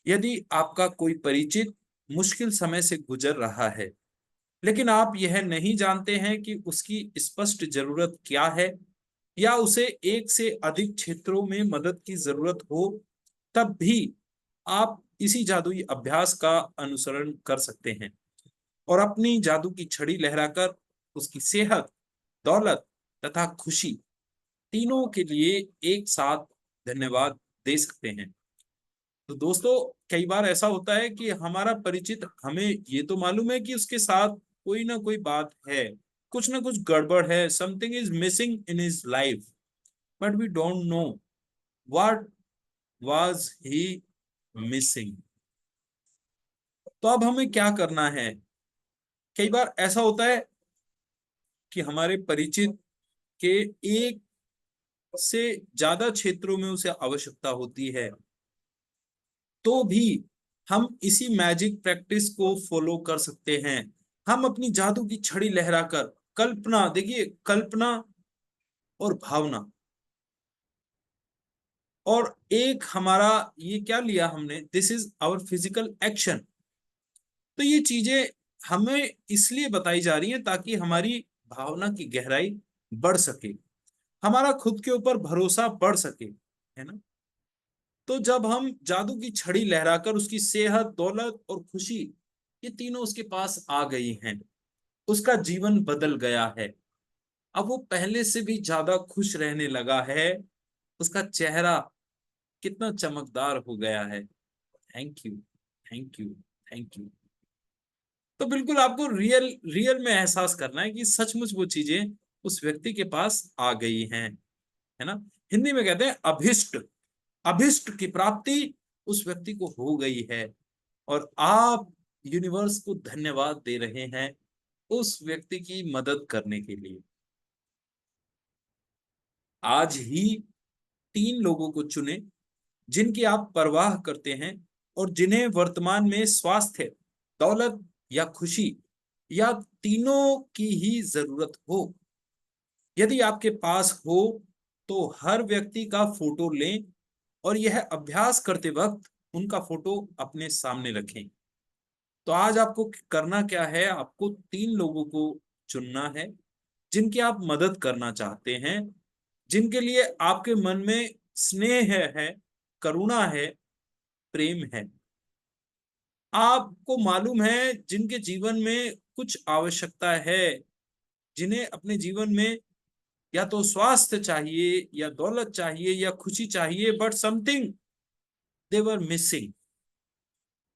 यदि आपका कोई परिचित मुश्किल समय से गुजर रहा है, लेकिन आप यह नहीं जानते हैं कि उसकी स्पष्ट जरूरत क्या है, या उसे एक से अधिक क्षेत्रों में मदद की जरूरत हो, तब भी आप इसी जादुई अभ्यास का अनुसरण कर सकते हैं और अपनी जादू की छड़ी लहराकर उसकी सेहत, दौलत तथा खुशी तीनों के लिए एक साथ धन्यवाद दे सकते हैं। तो दोस्तों, कई बार ऐसा होता है कि हमारा परिचित, हमें ये तो मालूम है कि उसके साथ कोई ना कोई बात है, कुछ ना कुछ गड़बड़ है, something is missing in his life, but we don't know what was he missing. तो अब हमें क्या करना है? कई बार ऐसा होता है कि हमारे परिचित के एक से ज्यादा क्षेत्रों में उसे आवश्यकता होती है, तो भी हम इसी मैजिक प्रैक्टिस को फॉलो कर सकते हैं। हम अपनी जादू की छड़ी लहराकर कल्पना, देखिए, कल्पना और भावना, और एक हमारा ये क्या लिया हमने, this is our physical action. तो ये चीजें हमें इसलिए बताई जा रही हैं ताकि हमारी भावना की गहराई बढ़ सके, हमारा खुद के ऊपर भरोसा बढ़ सके, है ना। तो जब हम जादू की छड़ी लहराकर उसकी सेहत, दौलत और खुशी, ये तीनों उसके पास आ गई हैं, उसका जीवन बदल गया है, अब वो पहले से भी ज्यादा खुश रहने लगा है, उसका चेहरा कितना चमकदार हो गया है। Thank you, thank you, thank you. तो बिल्कुल आपको रियल रियल में एहसास करना है कि सचमुच वो चीजें उस व्यक्ति के पास आ गई हैं, है ना। हिंदी में कहते हैं अभिष्ट, अभिष्ट की प्राप्ति उस व्यक्ति को हो गई है, और आप यूनिवर्स को धन्यवाद दे रहे हैं उस व्यक्ति की मदद करने के लिए। आज ही 3 लोगों को चुने जिनकी आप परवाह करते हैं और जिन्हें वर्तमान में स्वास्थ्य, दौलत या खुशी, या तीनों की ही जरूरत हो। यदि आपके पास हो तो हर व्यक्ति का फोटो लें और यह अभ्यास करते वक्त उनका फोटो अपने सामने रखें। तो आज आपको करना क्या है, आपको 3 लोगों को चुनना है जिनकी आप मदद करना चाहते हैं, जिनके लिए आपके मन में स्नेह है, करुणा है, प्रेम है। आपको मालूम है जिनके जीवन में कुछ आवश्यकता है, जिन्हें अपने जीवन में या तो स्वास्थ्य चाहिए, या दौलत चाहिए, या खुशी चाहिए, but something they were missing.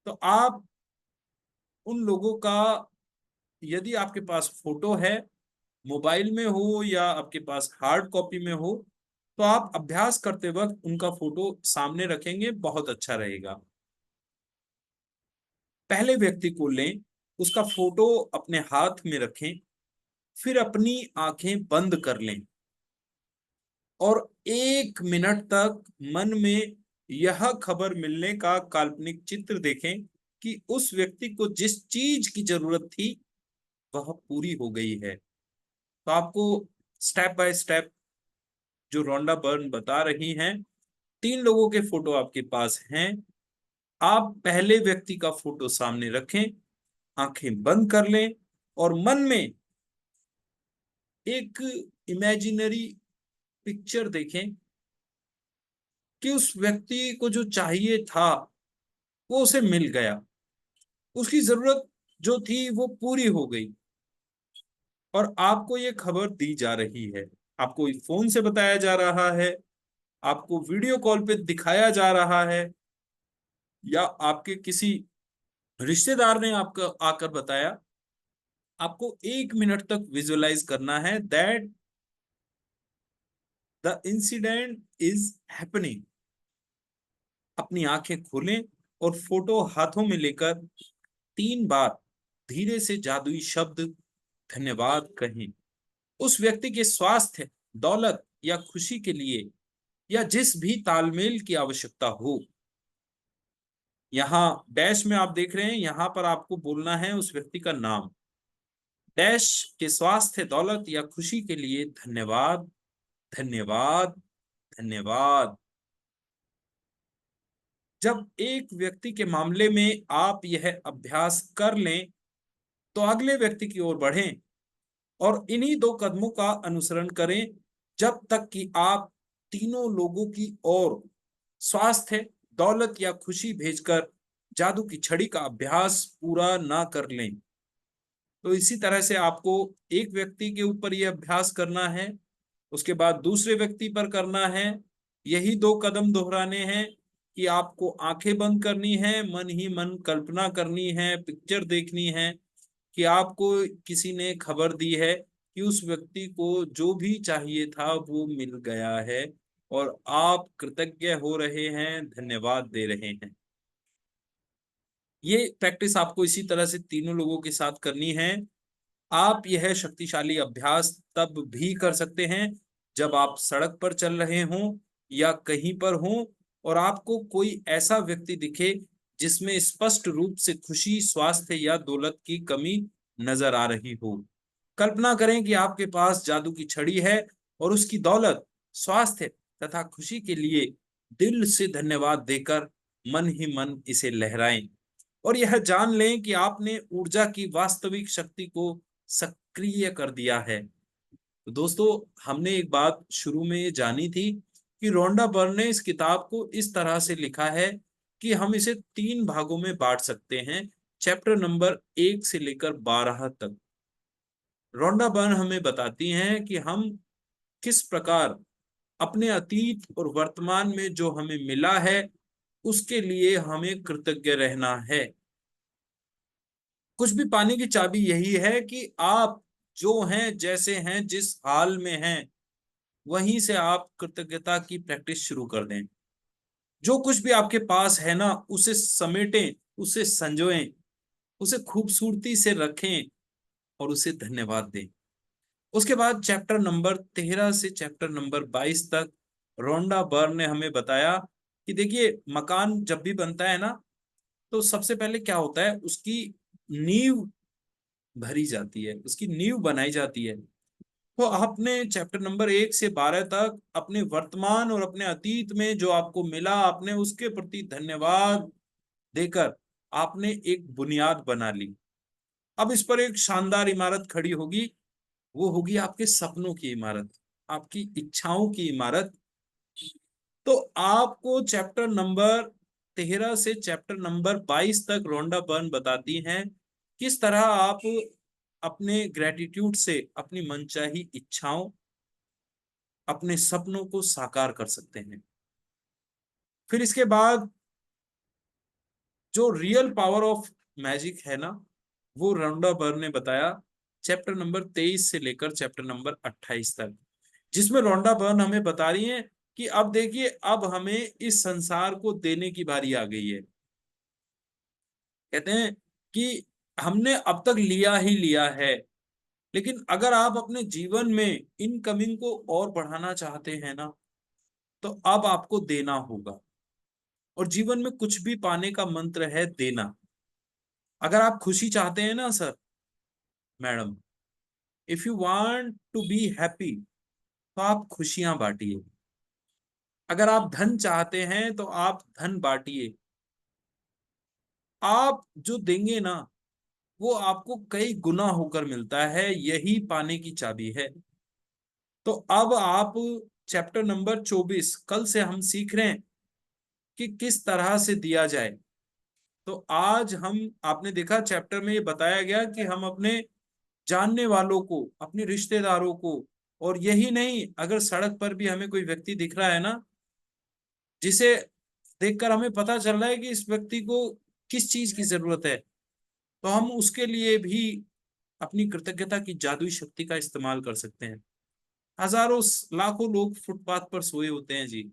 तो आप उन लोगों का, यदि आपके पास फोटो है, मोबाइल में हो या आपके पास हार्ड कॉपी में हो, तो आप अभ्यास करते वक्त उनका फोटो सामने रखेंगे, बहुत अच्छा रहेगा। पहले व्यक्ति को लें, उसका फोटो अपने हाथ में रखें, फिर अपनी आंखें बंद कर लें और 1 मिनट तक मन में यह खबर मिलने का काल्पनिक चित्र देखें कि उस व्यक्ति को जिस चीज की जरूरत थी वह पूरी हो गई है। तो आपको स्टेप बाय स्टेप जो रोंडा बर्न बता रही हैं, 3 लोगों के फोटो आपके पास हैं, आप पहले व्यक्ति का फोटो सामने रखें, आंखें बंद कर लें और मन में एक इमेजिनरी पिक्चर देखें कि उस व्यक्ति को जो चाहिए था वो उसे मिल गया, उसकी जरूरत जो थी वो पूरी हो गई, और आपको ये खबर दी जा रही है, आपको फोन से बताया जा रहा है, आपको वीडियो कॉल पे दिखाया जा रहा है, या आपके किसी रिश्तेदार ने आपको आकर बताया। आपको 1 मिनट तक विजुअलाइज करना है that the incident is happening. अपनी आंखें खोलें और फोटो हाथों में लेकर 3 बार धीरे से जादुई शब्द धन्यवाद कहें, उस व्यक्ति के स्वास्थ्य, दौलत या खुशी के लिए, या जिस भी तालमेल की आवश्यकता हो। यहाँ डैश में आप देख रहे हैं, यहाँ पर आपको बोलना है उस व्यक्ति का नाम। डैश के स्वास्थ्य, दौलत या खुशी के लिए धन्यवाद, धन्यवाद, धन्यवाद। जब एक व्यक्ति के मामले में आप यह अभ्यास कर लें तो अगले व्यक्ति की ओर बढ़ें और इन्हीं 2 कदमों का अनुसरण करें जब तक कि आप तीनों लोगों की ओर स्वास्थ्य, दौलत या खुशी भेजकर जादू की छड़ी का अभ्यास पूरा ना कर लें। तो इसी तरह से आपको एक व्यक्ति के ऊपर यह अभ्यास करना है, उसके बाद दूसरे व्यक्ति पर करना है। यही 2 कदम दोहराने हैं कि आपको आंखें बंद करनी है, मन ही मन कल्पना करनी है, पिक्चर देखनी है कि आपको किसी ने खबर दी है कि उस व्यक्ति को जो भी चाहिए था वो मिल गया है और आप कृतज्ञ हो रहे हैं, धन्यवाद दे रहे हैं। ये प्रैक्टिस आपको इसी तरह से तीनों लोगों के साथ करनी है। आप यह शक्तिशाली अभ्यास तब भी कर सकते हैं जब आप सड़क पर चल रहे हों या कहीं पर हों और आपको कोई ऐसा व्यक्ति दिखे जिसमें स्पष्ट रूप से खुशी, स्वास्थ्य या दौलत की कमी नजर आ रही हो। कल्पना करें कि आपके पास जादू की छड़ी है और उसकी दौलत, स्वास्थ्य तथा खुशी के लिए दिल से धन्यवाद देकर मन ही मन इसे लहराएं और यह जान लें कि आपने ऊर्जा की वास्तविक शक्ति को सक्रिय कर दिया है। तो दोस्तों, हमने एक बात शुरू में ये जानी थी कि रोंडा बर्न ने इस किताब को इस तरह से लिखा है कि हम इसे 3 भागों में बांट सकते हैं, चैप्टर नंबर 1 से लेकर 12 तक। रोंडा बर्न हमें बताती हैं कि हम किस प्रकार अपने अतीत और वर्तमान में जो हमें मिला है उसके लिए हमें कृतज्ञ रहना है। कुछ भी पाने की चाबी यही है कि आप जो हैं, जैसे हैं, जिस हाल में हैं, वहीं से आप कृतज्ञता की प्रैक्टिस शुरू कर दें। जो कुछ भी आपके पास है ना, उसे समेटें, उसे संजोएं, उसे खूबसूरती से रखें और उसे धन्यवाद दें। उसके बाद चैप्टर नंबर 13 से चैप्टर नंबर 22 तक रोंडा बर्न ने हमें बताया कि देखिए, मकान जब भी बनता है ना, तो सबसे पहले क्या होता है, उसकी नींव भरी जाती है, उसकी नींव बनाई जाती है। तो आपने चैप्टर नंबर 1 से 12 तक अपने वर्तमान और अपने अतीत में जो आपको मिला, आपने उसके प्रति धन्यवाद देकर आपने एक बुनियाद बना ली। अब इस पर एक शानदार इमारत खड़ी होगी, वो होगी आपके सपनों की इमारत, आपकी इच्छाओं की इमारत। तो आपको चैप्टर नंबर 13 से चैप्टर नंबर 22 तक रोंडा बर्न बताती हैं किस तरह आप अपने ग्रेटिट्यूड से अपनी मनचाही इच्छाओं, अपने सपनों को साकार कर सकते हैं। फिर इसके बाद जो रियल पावर ऑफ मैजिक है ना, वो रोंडा बर्न ने बताया चैप्टर नंबर 23 से लेकर चैप्टर नंबर 28 तक, जिसमें रोंडा बर्न हमें बता रही हैं कि अब देखिए, अब हमें इस संसार को देने की बारी आ गई है। कहते हैं कि हमने अब तक लिया ही लिया है, लेकिन अगर आप अपने जीवन में इनकमिंग को और बढ़ाना चाहते हैं ना, तो अब आपको देना होगा। और जीवन में कुछ भी पाने का मंत्र है देना। अगर आप खुशी चाहते हैं ना sir, madam, if you want to be happy, तो आप खुशियां बांटिए। अगर आप धन चाहते हैं तो आप धन बांटिए। आप जो देंगे ना, वो आपको कई गुना होकर मिलता है, यही पाने की चाबी है। तो अब आप चैप्टर नंबर 24 कल से हम सीख रहे हैं कि किस तरह से दिया जाए। तो आज हम, आपने देखा चैप्टर में ये बताया गया कि हम अपने जानने वालों को, अपने रिश्तेदारों को, और यही नहीं, अगर सड़क पर भी हमें कोई व्यक्ति दिख रहा है ना, जिसे देखकर हमें पता चल रहा है कि इस व्यक्ति को किस चीज की जरूरत है, तो हम उसके लिए भी अपनी कृतज्ञता की जादुई शक्ति का इस्तेमाल कर सकते हैं। हजारों लाखों लोग फुटपाथ पर सोए होते हैं जी,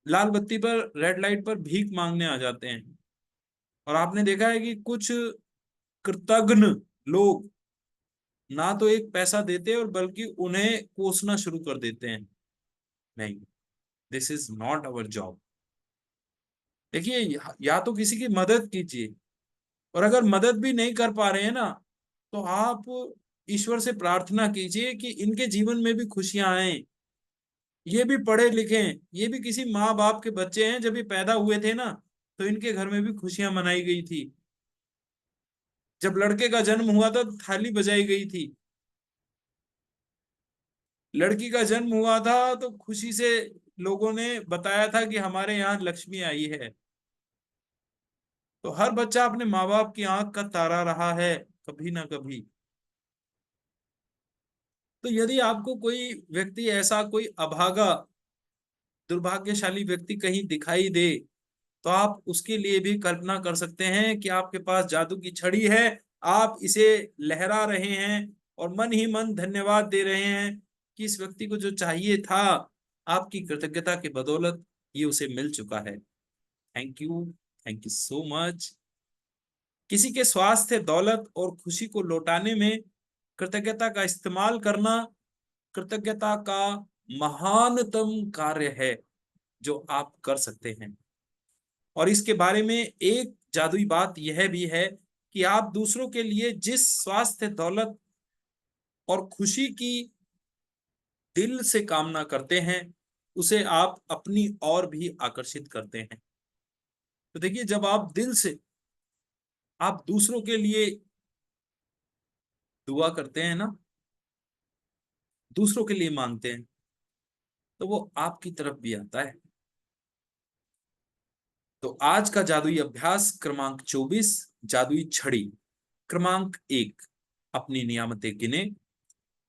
लाल बत्ती पर, रेड लाइट पर भीख मांगने आ जाते हैं, और आपने देखा है कि कुछ कृतघ्न लोग ना तो एक पैसा देते और बल्कि उन्हें कोसना शुरू कर देते हैं। नहीं, this is not our job. देखिए, या तो किसी की मदद कीजिए, और अगर मदद भी नहीं कर पा रहे हैं ना, तो आप ईश्वर से प्रार्थना कीजिए कि इनके जीवन में भी खुशियां आए। ये भी पढ़े लिखे हैं, ये भी किसी माँ बाप के बच्चे हैं। जब ये पैदा हुए थे ना, तो इनके घर में भी खुशियां मनाई गई थी। जब लड़के का जन्म हुआ था तो थाली बजाई गई थी। लड़की का जन्म हुआ था तो खुशी से लोगों ने बताया था कि हमारे यहाँ लक्ष्मी आई है। तो हर बच्चा अपने माँ बाप की आंख का तारा रहा है, कभी ना कभी। तो यदि आपको कोई व्यक्ति ऐसा, कोई अभागा दुर्भाग्यशाली व्यक्ति कहीं दिखाई दे, तो आप उसके लिए भी कल्पना कर सकते हैं कि आपके पास जादू की छड़ी है। आप इसे लहरा रहे हैं और मन ही मन धन्यवाद दे रहे हैं कि इस व्यक्ति को जो चाहिए था, आपकी कृतज्ञता की बदौलत ये उसे मिल चुका है। Thank you so much. किसी के स्वास्थ्य, दौलत और खुशी को लौटाने में कृतज्ञता का इस्तेमाल करना कृतज्ञता का महानतम कार्य है जो आप कर सकते हैं। और इसके बारे में एक जादुई बात यह भी है कि आप दूसरों के लिए जिस स्वास्थ्य, दौलत और खुशी की दिल से कामना करते हैं, उसे आप अपनी ओर भी आकर्षित करते हैं। तो देखिए, जब आप दिल से आप दूसरों के लिए दुआ करते हैं ना, दूसरों के लिए मांगते हैं, तो वो आपकी तरफ भी आता है। तो आज का जादुई अभ्यास क्रमांक 24, जादुई छड़ी। क्रमांक 1, अपनी नियामतें गिने।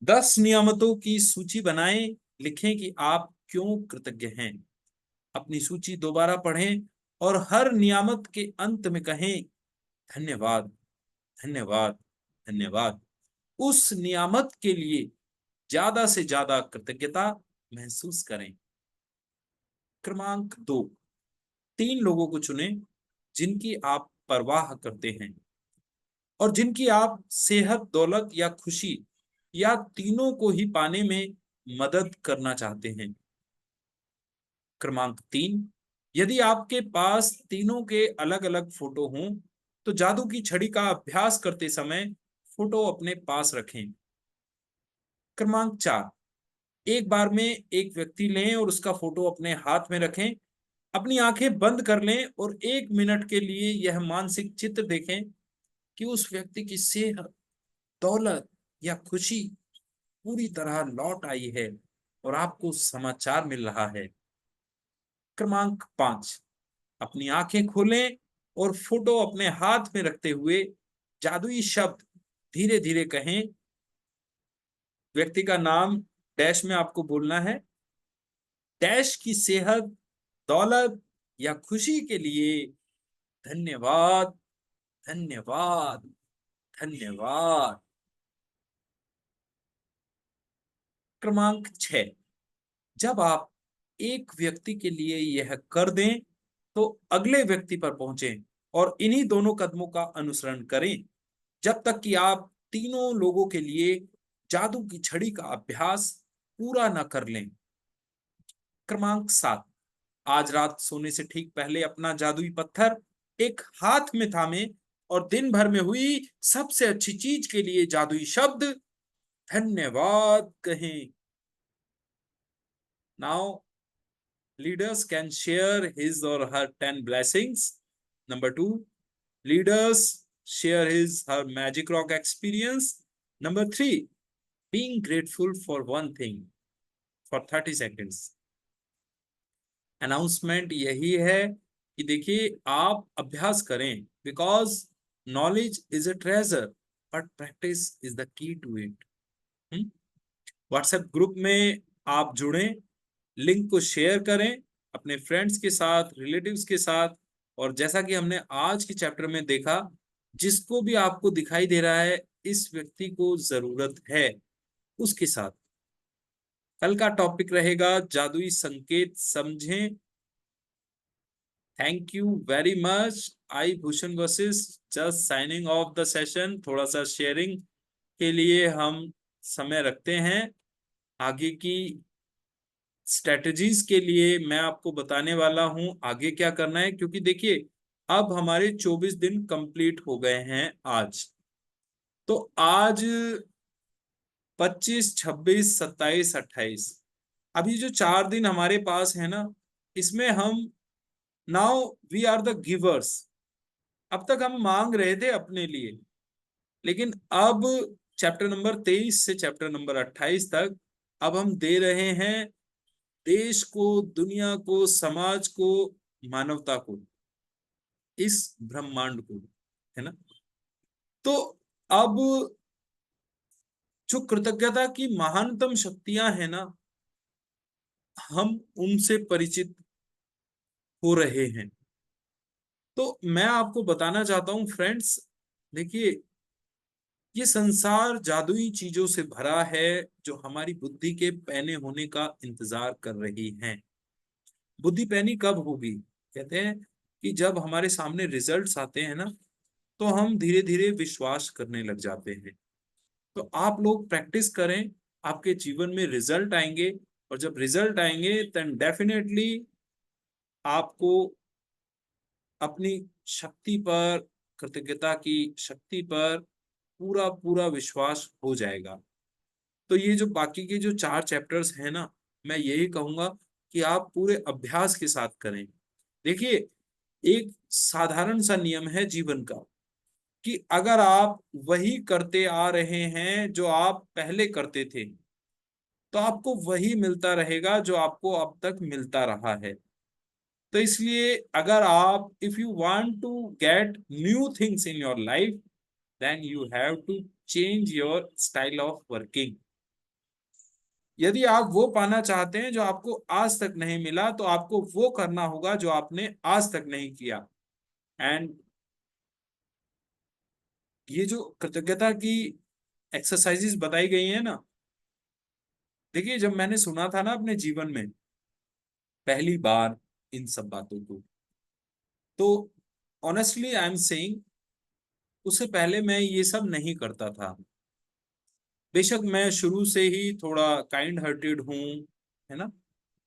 10 नियामतों की सूची बनाएं। लिखें कि आप क्यों कृतज्ञ हैं। अपनी सूची दोबारा पढ़ें और हर नियामत के अंत में कहें, धन्यवाद, धन्यवाद, धन्यवाद। उस नियामत के लिए ज्यादा से ज्यादा कृतज्ञता महसूस करें। क्रमांक 2, 3 लोगों को चुनें जिनकी आप परवाह करते हैं और जिनकी आप सेहत, दौलत या खुशी या तीनों को ही पाने में मदद करना चाहते हैं। क्रमांक 3, यदि आपके पास तीनों के अलग अलग फोटो हों, तो जादू की छड़ी का अभ्यास करते समय फोटो अपने पास रखें। क्रमांक 4, एक बार में एक व्यक्ति लें और उसका फोटो अपने हाथ में रखें। अपनी आंखें बंद कर लें और 1 मिनट के लिए यह मानसिक चित्र देखें कि उस व्यक्ति की सेहत, दौलत या खुशी पूरी तरह लौट आई है और आपको समाचार मिल रहा है। क्रमांक 5, अपनी आंखें खोलें और फोटो अपने हाथ में रखते हुए जादुई शब्द धीरे धीरे कहें। व्यक्ति का नाम डैश में आपको बोलना है। डैश की सेहत, दौलत या खुशी के लिए धन्यवाद, धन्यवाद, धन्यवाद। क्रमांक 6, जब आप एक व्यक्ति के लिए यह कर दें, तो अगले व्यक्ति पर पहुंचें और इन्हीं दोनों कदमों का अनुसरण करें जब तक कि आप तीनों लोगों के लिए जादू की छड़ी का अभ्यास पूरा न कर लें। क्रमांक 7, आज रात सोने से ठीक पहले अपना जादुई पत्थर एक हाथ में थामे और दिन भर में हुई सबसे अच्छी चीज के लिए जादुई शब्द धन्यवाद कहें। Now leaders can share his or her 10 blessings. Number 2, leaders share his her magic rock experience. Number 3, being grateful for one thing for 30 seconds. Announcement यही है कि देखिए, आप अभ्यास करें, because knowledge is a treasure but practice is the key to it. WhatsApp group में आप जुड़ें, लिंक को शेयर करें अपने फ्रेंड्स के साथ, रिलेटिव्स के साथ। और जैसा कि हमने आज के चैप्टर में देखा, जिसको भी आपको दिखाई दे रहा है इस व्यक्ति को जरूरत है, उसके साथ। कल का टॉपिक रहेगा जादुई संकेत समझें। Thank you very much. I Bhushan Vashishtha just signing off the session. थोड़ा सा शेयरिंग के लिए हम समय रखते हैं। आगे की स्ट्रेटजीज के लिए मैं आपको बताने वाला हूं आगे क्या करना है, क्योंकि देखिए अब हमारे 24 दिन कंप्लीट हो गए हैं आज। तो आज 25, 26, 27, 28, अभी जो 4 दिन हमारे पास है ना, इसमें हम now we are the givers. अब तक हम मांग रहे थे अपने लिए, लेकिन अब चैप्टर नंबर 23 से चैप्टर नंबर 28 तक अब हम दे रहे हैं देश को, दुनिया को, समाज को, मानवता को, इस ब्रह्मांड को, है ना। तो अब जो कृतज्ञता की महानतम शक्तियां हैं ना, हम उनसे परिचित हो रहे हैं। तो मैं आपको बताना चाहता हूं फ्रेंड्स, देखिए ये संसार जादुई चीजों से भरा है जो हमारी बुद्धि के पैने होने का इंतजार कर रही हैं। बुद्धि पैनी कब होगी? कहते हैं कि जब हमारे सामने रिजल्ट्स आते हैं ना, तो हम धीरे धीरे विश्वास करने लग जाते हैं। तो आप लोग प्रैक्टिस करें, आपके जीवन में रिजल्ट आएंगे, और जब रिजल्ट आएंगे देन डेफिनेटली आपको अपनी शक्ति पर, कृतज्ञता की शक्ति पर पूरा पूरा विश्वास हो जाएगा। तो ये जो बाकी के जो 4 चैप्टर्स हैं ना, मैं यही कहूंगा कि आप पूरे अभ्यास के साथ करें। देखिए एक साधारण सा नियम है जीवन का, कि अगर आप वही करते आ रहे हैं जो आप पहले करते थे, तो आपको वही मिलता रहेगा जो आपको अब तक मिलता रहा है। तो इसलिए अगर आप, if you want to get new things in your life, then you have to change your style of working. यदि आप वो पाना चाहते हैं जो आपको आज तक नहीं मिला, तो आपको वो करना होगा जो आपने आज तक नहीं किया। एंड ये जो कृतज्ञता की एक्सरसाइजेस बताई गई है ना, देखिए जब मैंने सुना था ना अपने जीवन में पहली बार इन सब बातों को, तो ऑनेस्टली आई एम सेइंग, उससे पहले मैं ये सब नहीं करता था। बेशक मैं शुरू से ही थोड़ा काइंड हार्टेड हूँ, है ना,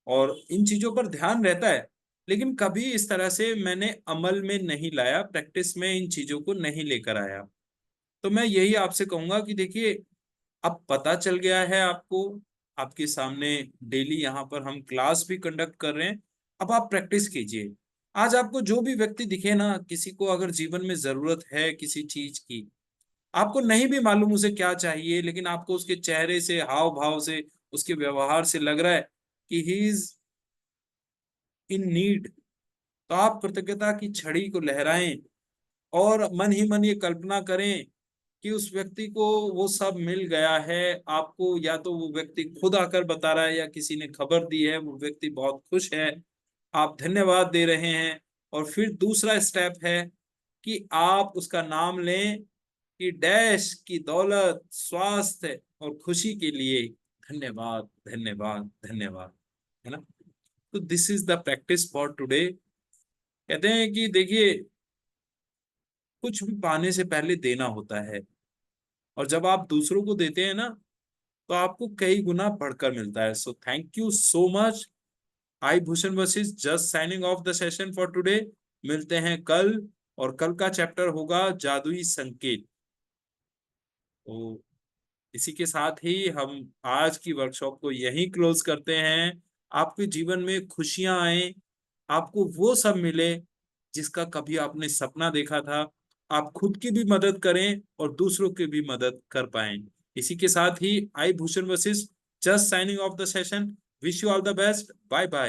और इन चीजों पर ध्यान रहता है, लेकिन कभी इस तरह से मैंने अमल में नहीं लाया, प्रैक्टिस में इन चीजों को नहीं लेकर आया। तो मैं यही आपसे कहूंगा कि देखिए अब पता चल गया है आपको, आपके सामने डेली यहाँ पर हम क्लास भी कंडक्ट कर रहे हैं। अब आप प्रैक्टिस कीजिए। आज आपको जो भी व्यक्ति दिखे ना, किसी को अगर जीवन में जरूरत है किसी चीज की, आपको नहीं भी मालूम उसे क्या चाहिए, लेकिन आपको उसके चेहरे से, हाव भाव से, उसके व्यवहार से लग रहा है कि ही इज इन नीड, तो आप कृतज्ञता की छड़ी को लहराएं और मन ही मन ये कल्पना करें कि उस व्यक्ति को वो सब मिल गया है। आपको या तो वो व्यक्ति खुद आकर बता रहा है या किसी ने खबर दी है, वो व्यक्ति बहुत खुश है, आप धन्यवाद दे रहे हैं। और फिर दूसरा स्टेप है कि आप उसका नाम लें कि डैश की दौलत, स्वास्थ्य और खुशी के लिए धन्यवाद, धन्यवाद, धन्यवाद, है ना। तो this is the practice for today. कहते हैं कि देखिए कुछ भी पाने से पहले देना होता है, और जब आप दूसरों को देते हैं ना, तो आपको कई गुना बढ़कर मिलता है। So thank you so much. I Bhushan Vashishtha just signing off the session for today. मिलते हैं कल, और कल का चैप्टर होगा जादुई संकेत। तो इसी के साथ ही हम आज की वर्कशॉप को यहीं क्लोज करते हैं। आपके जीवन में खुशियां आए, आपको वो सब मिले जिसका कभी आपने सपना देखा था। आप खुद की भी मदद करें और दूसरों की भी मदद कर पाएं। इसी के साथ ही I Bhushan Vashishtha just signing off the session. Wish you all the best. Bye bye.